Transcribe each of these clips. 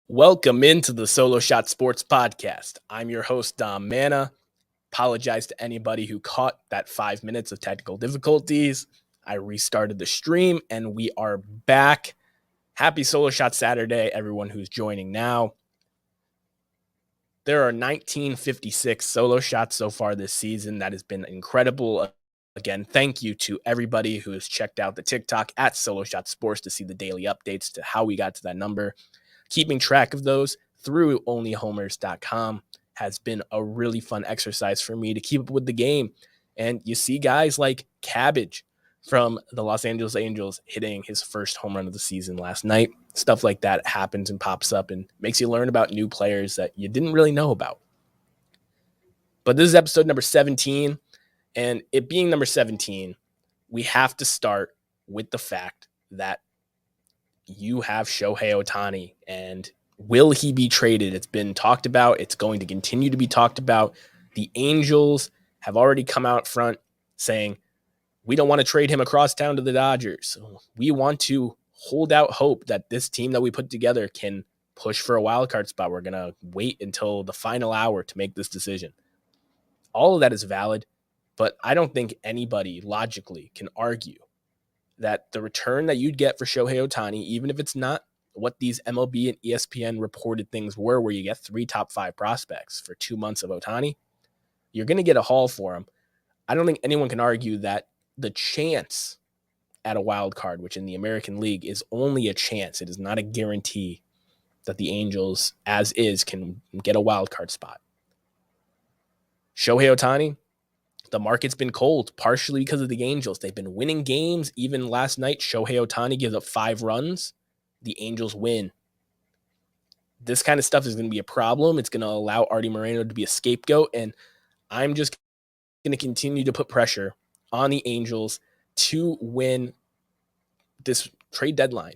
Welcome into the Solo Shot Sports Podcast. I'm your host, Dom Manna. Apologize to anybody who caught that 5 minutes of technical difficulties. I restarted the stream and we are back. Happy Solo Shot Saturday, everyone who's joining now. There are 1956 solo shots so far this season. That has been incredible. Again, thank you to everybody who has checked out the TikTok at Solo Shot Sports to see the daily updates to how we got to that number. Keeping track of those through onlyhomers.com has been a really fun exercise for me to keep up with the game. And you see guys like Cabbage from the Los Angeles Angels hitting his first home run of the season last night. Stuff like that happens and pops up and makes you learn about new players that you didn't really know about. But this is episode number 17. And it being number 17, we have to start with the fact that you have Shohei Ohtani, and will he be traded? It's been talked about. It's going to continue to be talked about. The Angels have already come out front saying, we don't want to trade him across town to the Dodgers. We want to hold out hope that this team that we put together can push for a wild card spot. We're going to wait until the final hour to make this decision. All of that is valid, but I don't think anybody logically can argue that the return that you'd get for Shohei Ohtani, even if it's not what these MLB and ESPN reported things were, where you get 3 top 5 prospects for 2 months of Ohtani, you're going to get a haul for him. I don't think anyone can argue that the chance at a wild card, which in the American League is only a chance, it is not a guarantee that the Angels, as is, can get a wild card spot. Shohei Ohtani, the market's been cold, partially because of the Angels. They've been winning games. Even last night, Shohei Ohtani gives up 5 runs. The Angels win. This kind of stuff is going to be a problem. It's going to allow Artie Moreno to be a scapegoat. And I'm just going to continue to put pressure on the Angels to win this trade deadline.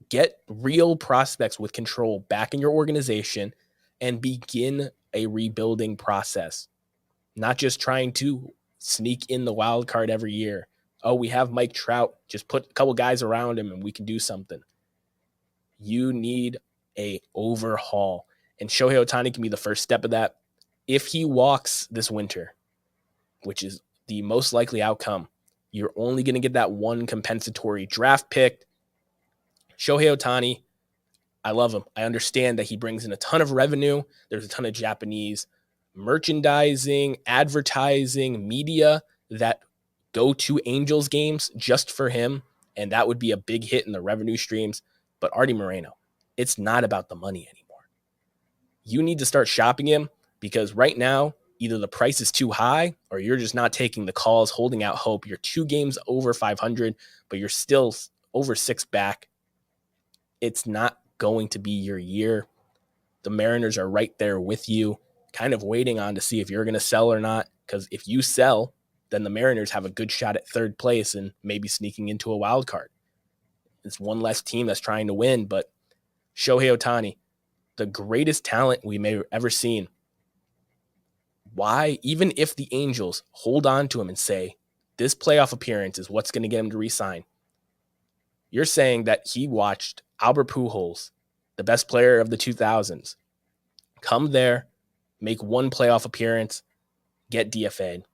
Get real prospects with control back in your organization and begin a rebuilding process. Not just trying to sneak in the wild card every year. Oh, we have Mike Trout. Just put a couple guys around him and we can do something. You need a overhaul. And Shohei Ohtani can be the first step of that. If he walks this winter, which is the most likely outcome, you're only going to get that one compensatory draft pick. Shohei Ohtani, I love him. I understand that he brings in a ton of revenue. There's a ton of Japanese merchandising, advertising, media that go to Angels games just for him, and that would be a big hit in the revenue streams. But Artie Moreno, it's not about the money anymore. You need to start shopping him because right now, either the price is too high or you're just not taking the calls, holding out hope. You're 2 games over 500, but you're still over 6 back. It's not going to be your year. The Mariners are right there with you, kind of waiting on to see if you're going to sell or not. Because if you sell, then the Mariners have a good shot at 3rd place and maybe sneaking into a wild card. It's one less team that's trying to win, but Shohei Ohtani, the greatest talent we may have ever seen. Why, even if the Angels hold on to him and say, this playoff appearance is what's going to get him to re-sign, you're saying that he watched Albert Pujols, the best player of the 2000s, come there, make 1 playoff appearance, get DFA'd.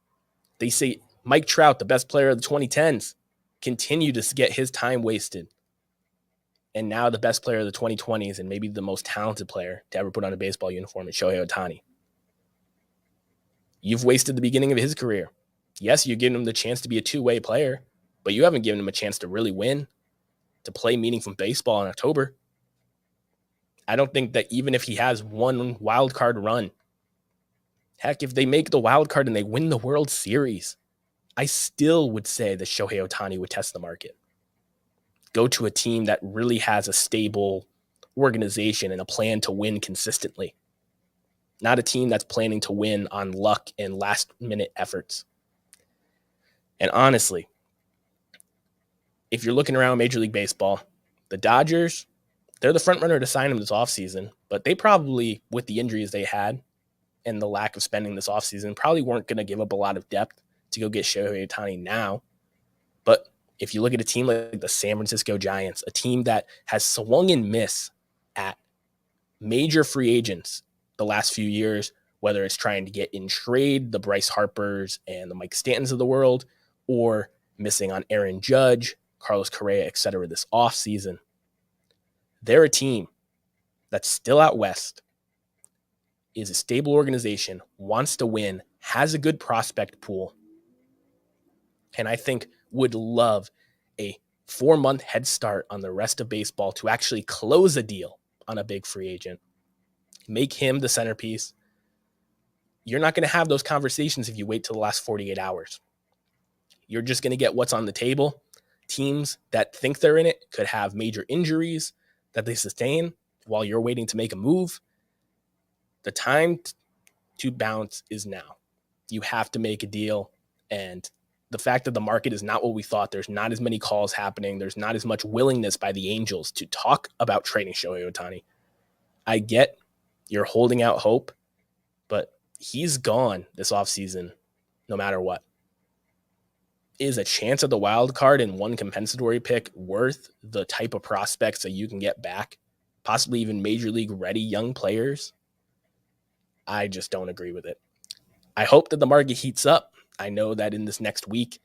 They say Mike Trout, the best player of the 2010s, continue to get his time wasted. And now the best player of the 2020s and maybe the most talented player to ever put on a baseball uniform is Shohei Ohtani. You've wasted the beginning of his career. Yes, you're giving him the chance to be a 2-way player, but you haven't given him a chance to really win, to play meaningful baseball in October. I don't think that even if he has 1 wild card run, heck, if they make the wild card and they win the World Series, I still would say that Shohei Ohtani would test the market. Go to a team that really has a stable organization and a plan to win consistently. Not a team that's planning to win on luck and last-minute efforts. And honestly, if you're looking around Major League Baseball, the Dodgers, they're the front runner to sign him this offseason, but they probably, with the injuries they had and the lack of spending this offseason, probably weren't going to give up a lot of depth to go get Shohei Ohtani now. But if you look at a team like the San Francisco Giants, a team that has swung and miss at major free agents the last few years, whether it's trying to get in trade the Bryce Harpers and the Mike Stantons of the world, or missing on Aaron Judge, Carlos Correa, etc. this offseason, they're a team that's still out west, is a stable organization, wants to win, has a good prospect pool, and I think would love a 4-month head start on the rest of baseball to actually close a deal on a big free agent. Make him the centerpiece. You're not going to have those conversations if you wait till the last 48 hours. You're just going to get what's on the table. Teams that think they're in it could have major injuries that they sustain while you're waiting to make a move. The time to bounce is now. You have to make a deal. And the fact that the market is not what we thought, there's not as many calls happening, there's not as much willingness by the Angels to talk about trading Shohei Ohtani. I get you're holding out hope, but he's gone this offseason no matter what. Is a chance at the wild card and one compensatory pick worth the type of prospects that you can get back? Possibly even major league ready young players? I just don't agree with it. I hope that the market heats up. I know that in this next week,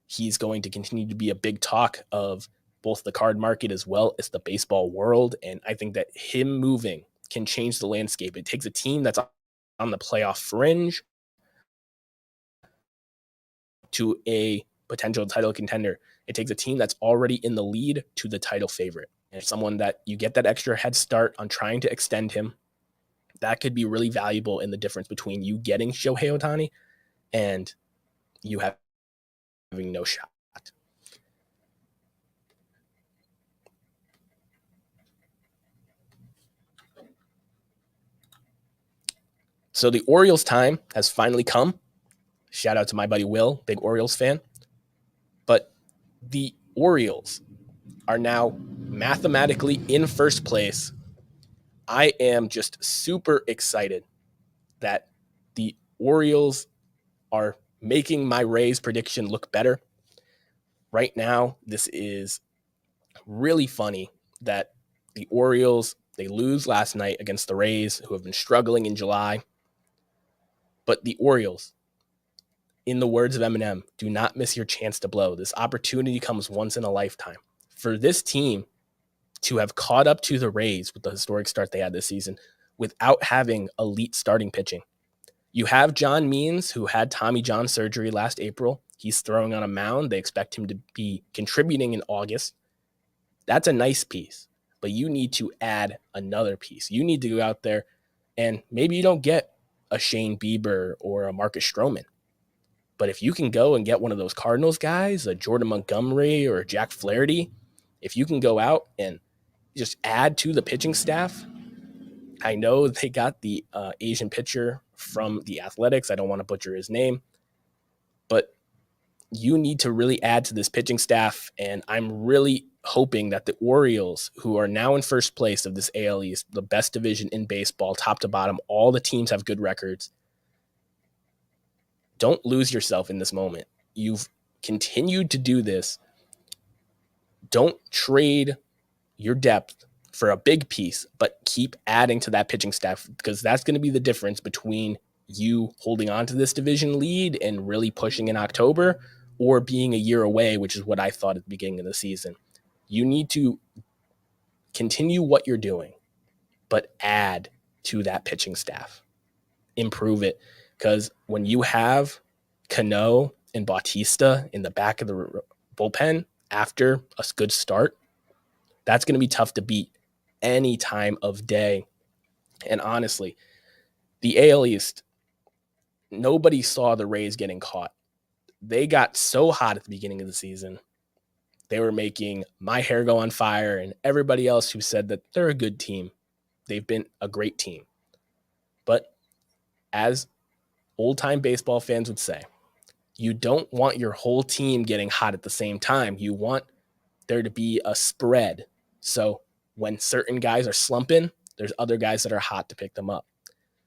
he's going to continue to be a big talk of both the card market as well as the baseball world. And I think that him moving can change the landscape. It takes a team that's on the playoff fringe to a potential title contender. It takes a team that's already in the lead to the title favorite. And someone that you get that extra head start on trying to extend him, that could be really valuable in the difference between you getting Shohei Ohtani and you having no shot. So the Orioles time has finally come. Shout out to my buddy Will, big Orioles fan. But the Orioles are now mathematically in first place. I am just super excited that the Orioles are making my Rays prediction look better. Right now, this is really funny that the Orioles, they lose last night against the Rays, who have been struggling in July. But the Orioles, in the words of Eminem, do not miss your chance to blow. This opportunity comes once in a lifetime. For this team to have caught up to the Rays with the historic start they had this season without having elite starting pitching. You have John Means, who had Tommy John surgery last April. He's throwing on a mound. They expect him to be contributing in August. That's a nice piece, but you need to add another piece. You need to go out there and maybe you don't get a Shane Bieber or a Marcus Stroman. But if you can go and get one of those Cardinals guys, a Jordan Montgomery or a Jack Flaherty, if you can go out and just add to the pitching staff. I know they got the Asian pitcher from the Athletics. I don't want to butcher his name, but you need to really add to this pitching staff. And I'm really hoping that the Orioles, who are now in first place of this AL East, the best division in baseball, top to bottom, all the teams have good records. Don't lose yourself in this moment. You've continued to do this. Don't trade your depth for a big piece, but keep adding to that pitching staff because that's going to be the difference between you holding on to this division lead and really pushing in October or being a year away, which is what I thought at the beginning of the season. You need to continue what you're doing, but add to that pitching staff. Improve it. Because when you have Cano and Bautista in the back of the bullpen after a good start, that's going to be tough to beat any time of day. And honestly, the AL East, nobody saw the Rays getting caught. They got so hot at the beginning of the season. They were making my hair go on fire and everybody else who said that they're a good team. They've been a great team. But as old-time baseball fans would say, you don't want your whole team getting hot at the same time. You want there to be a spread. So when certain guys are slumping, there's other guys that are hot to pick them up.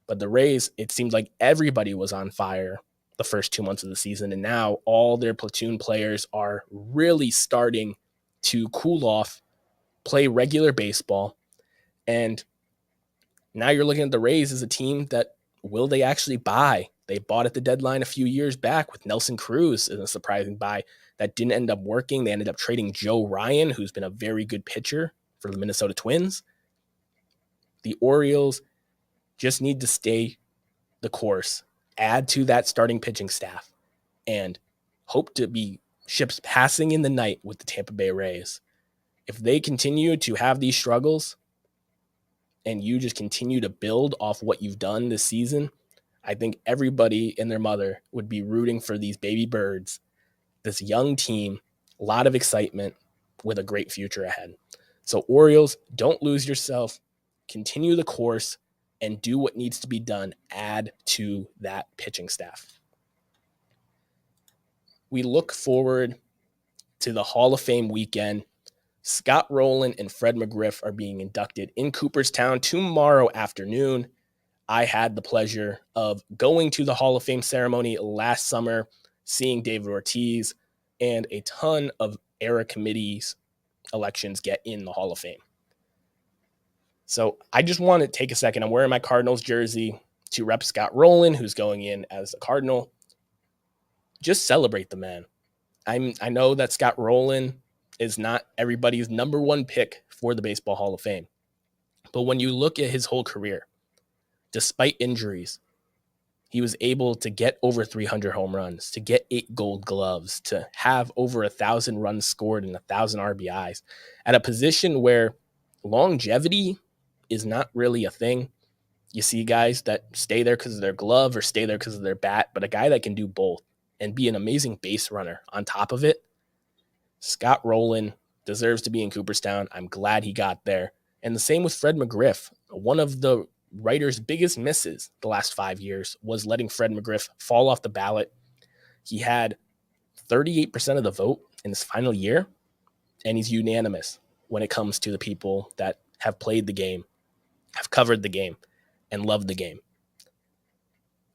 But the Rays, it seemed like everybody was on fire the first 2 months of the season. And now all their platoon players are really starting to cool off, play regular baseball. And now you're looking at the Rays as a team that will they actually buy? They bought at the deadline a few years back with Nelson Cruz as a surprising buy that didn't end up working. They ended up trading Joe Ryan, who's been a very good pitcher for the Minnesota Twins. The Orioles just need to stay the course, add to that starting pitching staff, and hope to be ships passing in the night with the Tampa Bay Rays. If they continue to have these struggles and you just continue to build off what you've done this season, I think everybody and their mother would be rooting for these baby birds, this young team, a lot of excitement with a great future ahead. So Orioles, don't lose yourself, continue the course, and do what needs to be done. Add to that pitching staff. We look forward to the Hall of Fame weekend. Scott Rolen and Fred McGriff are being inducted in Cooperstown tomorrow afternoon. I had the pleasure of going to the Hall of Fame ceremony last summer, seeing David Ortiz and a ton of era committees elections get in the Hall of Fame. So I just want to take a second. I'm wearing my Cardinals jersey to rep Scott Rolen, who's going in as a Cardinal. Just celebrate the man. I know that Scott Rolen is not everybody's number one pick for the Baseball Hall of Fame. But when you look at his whole career, despite injuries, he was able to get over 300 home runs, to get 8 gold gloves, to have over 1,000 runs scored and 1,000 RBIs at a position where longevity is not really a thing. You see guys that stay there because of their glove or stay there because of their bat, but a guy that can do both and be an amazing base runner on top of it, Scott Rolen deserves to be in Cooperstown. I'm glad he got there. And the same with Fred McGriff. One of the writer's biggest misses the last 5 years was letting Fred McGriff fall off the ballot. He had 38% of the vote in his final year, and he's unanimous when it comes to the people that have played the game, have covered the game, and loved the game.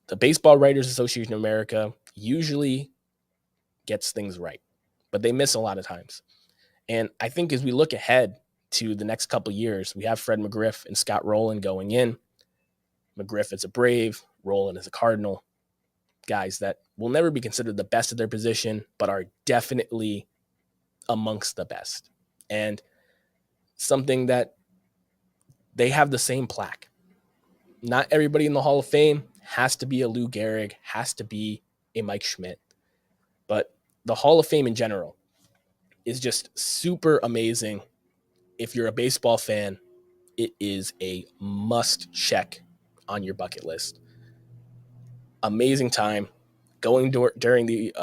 The Baseball Writers Association of America usually gets things right, but they miss a lot of times. And I think as we look ahead to the next couple of years, we have Fred McGriff and Scott Rolen going in. McGriff is a Brave, Rolen is a Cardinal. Guys that will never be considered the best at their position, but are definitely amongst the best. And something that they have the same plaque. Not everybody in the Hall of Fame has to be a Lou Gehrig, has to be a Mike Schmidt. But the Hall of Fame in general is just super amazing. If you're a baseball fan, it is a must check on your bucket list. Amazing time. Going during the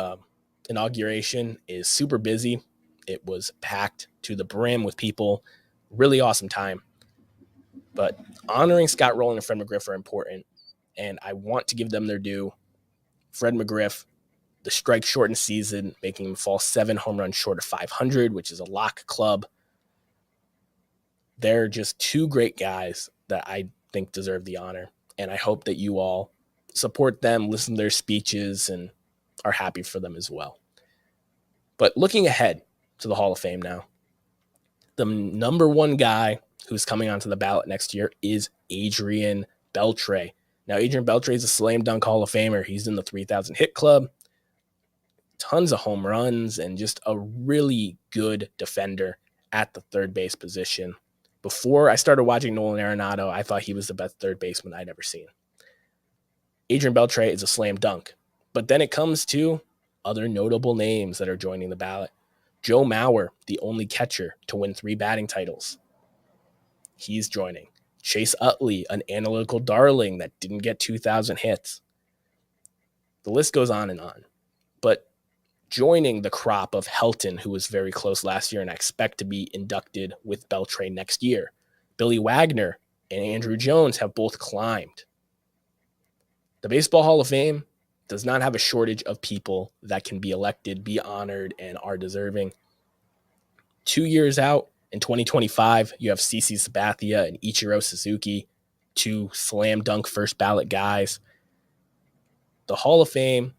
inauguration is super busy. It was packed to the brim with people. Really awesome time. But honoring Scott Rolen and Fred McGriff are important, and I want to give them their due. Fred McGriff, the strike-shortened season, making him fall 7 home runs short of 500, which is a lock club. They're just 2 great guys that I think deserve the honor, and I hope that you all support them, listen to their speeches, and are happy for them as well. But looking ahead to the Hall of Fame now, the number one guy who's coming onto the ballot next year is Adrian Beltre. Now, Adrian Beltre is a slam dunk Hall of Famer. He's in the 3,000 hit club, tons of home runs, and just a really good defender at the third base position. Before I started watching Nolan Arenado, I thought he was the best third baseman I'd ever seen. Adrian Beltre is a slam dunk. But then it comes to other notable names that are joining the ballot. Joe Mauer, the only catcher to win 3 batting titles. He's joining. Chase Utley, an analytical darling that didn't get 2,000 hits. The list goes on and on. But joining the crop of Helton, who was very close last year and I expect to be inducted with Beltre next year. Billy Wagner and Andrew Jones have both climbed. The Baseball Hall of Fame does not have a shortage of people that can be elected, be honored, and are deserving. 2 years out, in 2025, you have CC Sabathia and Ichiro Suzuki, 2 slam dunk first ballot guys. The Hall of Fame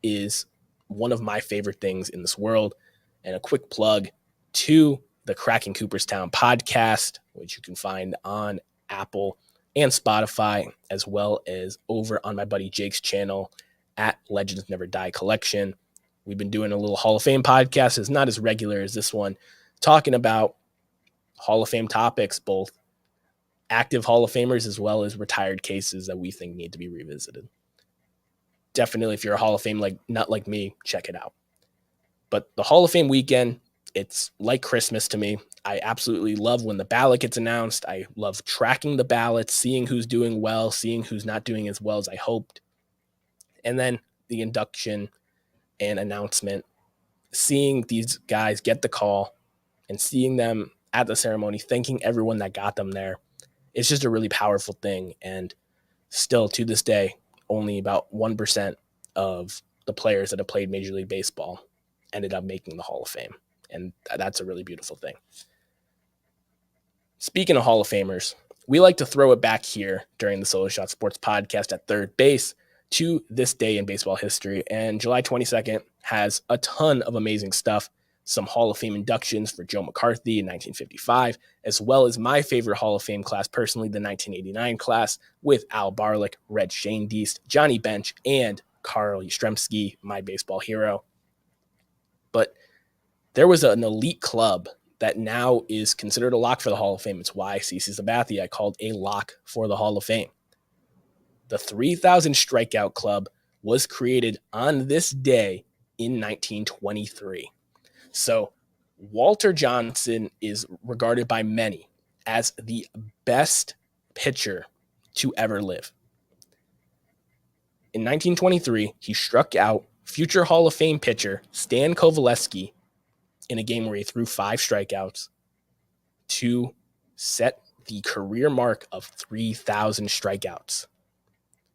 is one of my favorite things in this world. And a quick plug to the Cracking Cooperstown podcast, which you can find on Apple and Spotify, as well as over on my buddy Jake's channel at Legends Never Die Collection. We've been doing a little Hall of Fame podcast. It's not as regular as this one, talking about Hall of Fame topics, both active Hall of Famers as well as retired cases that we think need to be revisited. Definitely, if you're a Hall of Fame nut like me, check it out. But the Hall of Fame weekend, it's like Christmas to me. I absolutely love when the ballot gets announced. I love tracking the ballots, seeing who's doing well, seeing who's not doing as well as I hoped. And then the induction and announcement, seeing these guys get the call and seeing them at the ceremony, thanking everyone that got them there. It's just a really powerful thing. And still to this day, only about 1% of the players that have played Major League Baseball ended up making the Hall of Fame. And that's a really beautiful thing. Speaking of Hall of Famers, we like to throw it back here during the Solo Shot Sports podcast at third base to this day in baseball history. And July 22nd has a ton of amazing stuff. Some Hall of Fame inductions for Joe McCarthy in 1955, as well as my favorite Hall of Fame class, personally, the 1989 class with Al Barlick, Red Schoendienst, Johnny Bench, and Carl Yastrzemski, my baseball hero. But there was an elite club that now is considered a lock for the Hall of Fame. It's why CC Sabathia called a lock for the Hall of Fame. The 3,000 Strikeout Club was created on this day in 1923. So Walter Johnson is regarded by many as the best pitcher to ever live. In 1923, he struck out future Hall of Fame pitcher Stan Kovaleski in a game where he threw 5 strikeouts to set the career mark of 3,000 strikeouts.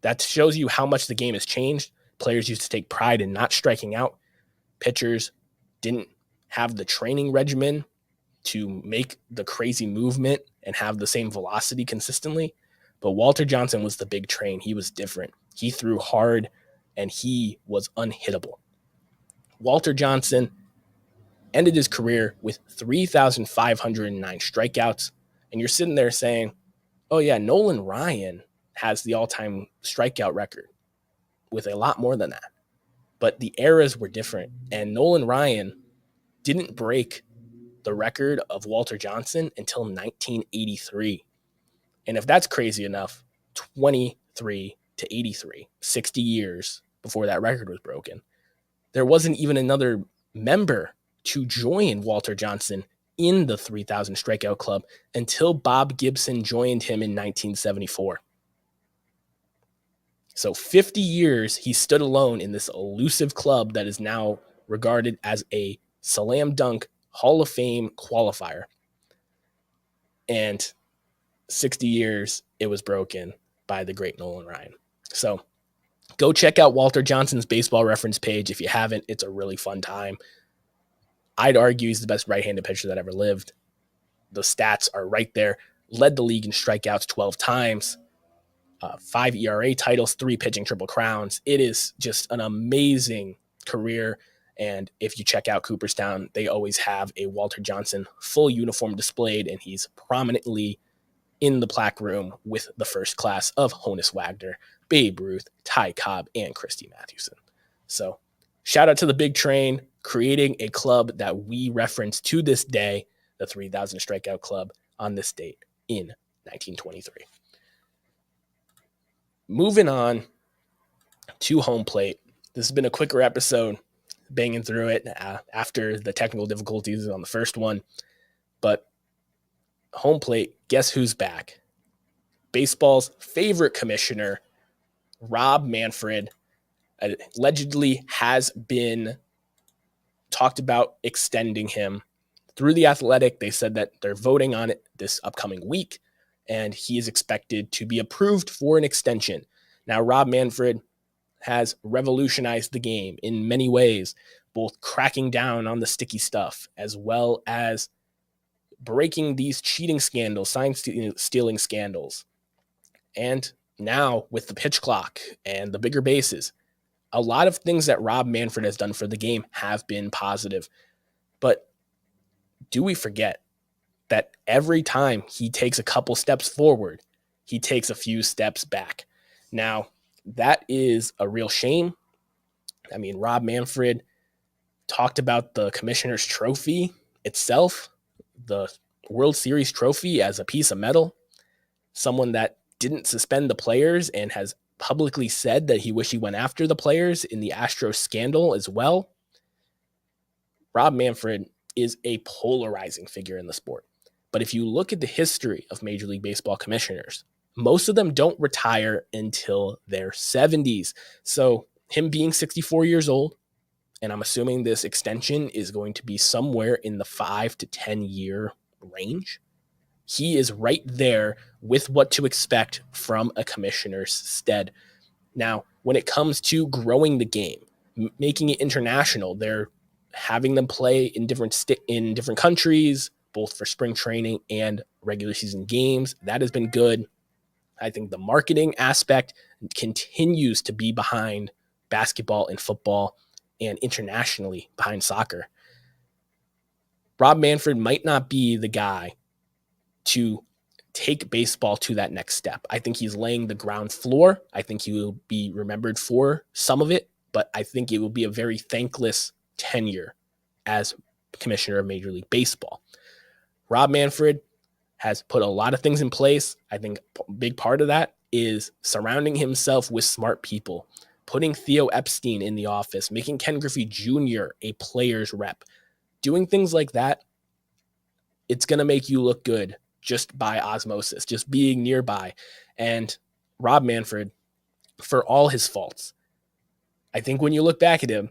That shows you how much the game has changed. Players used to take pride in not striking out. Pitchers didn't have the training regimen to make the crazy movement and have the same velocity consistently. But Walter Johnson was the big train. He was different. He threw hard and he was unhittable. Walter Johnson ended his career with 3,509 strikeouts. And you're sitting there saying, oh yeah, Nolan Ryan has the all-time strikeout record with a lot more than that. But the eras were different. And Nolan Ryan didn't break the record of Walter Johnson until 1983. And if that's crazy enough, 23 to 83, 60 years before that record was broken, there wasn't even another member to join Walter Johnson in the 3,000 Strikeout Club until Bob Gibson joined him in 1974. So 50 years he stood alone in this elusive club that is now regarded as a slam dunk Hall of Fame qualifier. And 60 years it was broken by the great Nolan Ryan. So go check out Walter Johnson's baseball reference page. If you haven't, it's a really fun time. I'd argue he's the best right-handed pitcher that ever lived. The stats are right there. Led the league in strikeouts 12 times, 5 ERA titles, 3 pitching triple crowns. It is just an amazing career. And if you check out Cooperstown, they always have a Walter Johnson full uniform displayed, and he's prominently in the plaque room with the first class of Honus Wagner, Babe Ruth, Ty Cobb, and Christy Mathewson. So shout out to the big train, creating a club that we reference to this day, the 3,000 Strikeout Club, on this date in 1923. Moving on to home plate. This has been a quicker episode, banging through it after the technical difficulties on the first one. But home plate, guess who's back? Baseball's favorite commissioner, Rob Manfred, allegedly has been talked about extending him. Through The Athletic, they said that they're voting on it this upcoming week, and he is expected to be approved for an extension. Now, Rob Manfred has revolutionized the game in many ways, both cracking down on the sticky stuff as well as breaking these cheating scandals, sign stealing scandals. And now with the pitch clock and the bigger bases, a lot of things that Rob Manfred has done for the game have been positive. But do we forget that every time he takes a couple steps forward, he takes a few steps back? Now, that is a real shame. I mean, Rob Manfred talked about the commissioner's trophy itself, the World Series trophy, as a piece of metal. Someone that didn't suspend the players and has publicly said that he wished he went after the players in the Astros scandal as well. Rob Manfred is a polarizing figure in the sport. But if you look at the history of Major League Baseball commissioners, most of them don't retire until their 70s. So him being 64 years old, and I'm assuming this extension is going to be somewhere in the 5 to 10 year range, he is right there with what to expect from a commissioner's stead. Now, when it comes to growing the game, making it international, they're having them play in different countries, both for spring training and regular season games. That has been good. I think the marketing aspect continues to be behind basketball and football and internationally behind soccer. Rob Manfred might not be the guy to take baseball to that next step. I think he's laying the ground floor. I think he will be remembered for some of it, but I think it will be a very thankless tenure as commissioner of Major League Baseball. Rob Manfred has put a lot of things in place. I think a big part of that is surrounding himself with smart people, putting Theo Epstein in the office, making Ken Griffey Jr. a player's rep. Doing things like that, it's going to make you look good just by osmosis, just being nearby. And Rob Manfred, for all his faults, I think when you look back at him,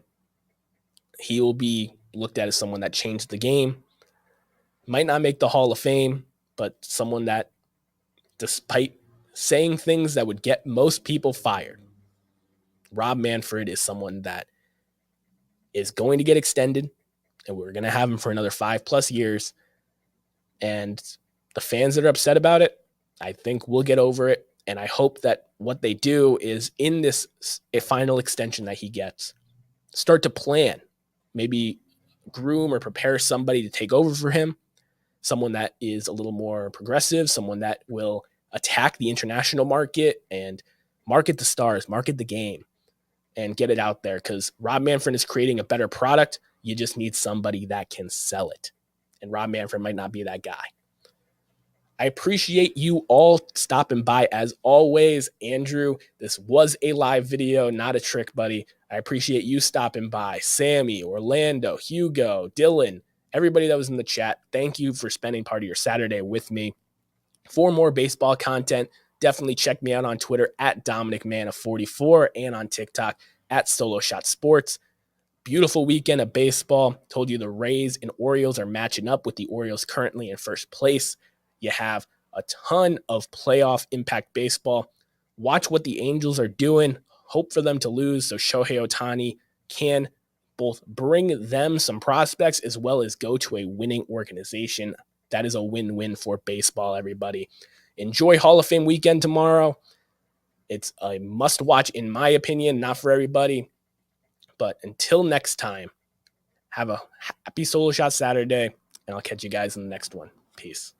he will be looked at as someone that changed the game. Might not make the Hall of Fame, but someone that, despite saying things that would get most people fired, Rob Manfred is someone that is going to get extended, and we're going to have him for another 5+ years. And the fans that are upset about it, I think we'll get over it. And I hope that what they do is, in this a final extension that he gets, start to plan, maybe groom or prepare somebody to take over for him, someone that is a little more progressive, someone that will attack the international market and market the stars, market the game, and get it out there. Because Rob Manfred is creating a better product. You just need somebody that can sell it. And Rob Manfred might not be that guy. I appreciate you all stopping by. As always, Andrew, this was a live video, not a trick, buddy. I appreciate you stopping by. Sammy, Orlando, Hugo, Dylan, everybody that was in the chat, thank you for spending part of your Saturday with me. For more baseball content, definitely check me out on Twitter at DominicMana44 and on TikTok at Solo Shot Sports. Beautiful weekend of baseball. Told you the Rays and Orioles are matching up, with the Orioles currently in first place. You have a ton of playoff impact baseball. Watch what the Angels are doing. Hope for them to lose so Shohei Ohtani can both bring them some prospects as well as go to a winning organization. That is a win-win for baseball, everybody. Enjoy Hall of Fame weekend tomorrow. It's a must-watch, in my opinion, not for everybody. But until next time, have a happy Solo Shot Saturday, and I'll catch you guys in the next one. Peace.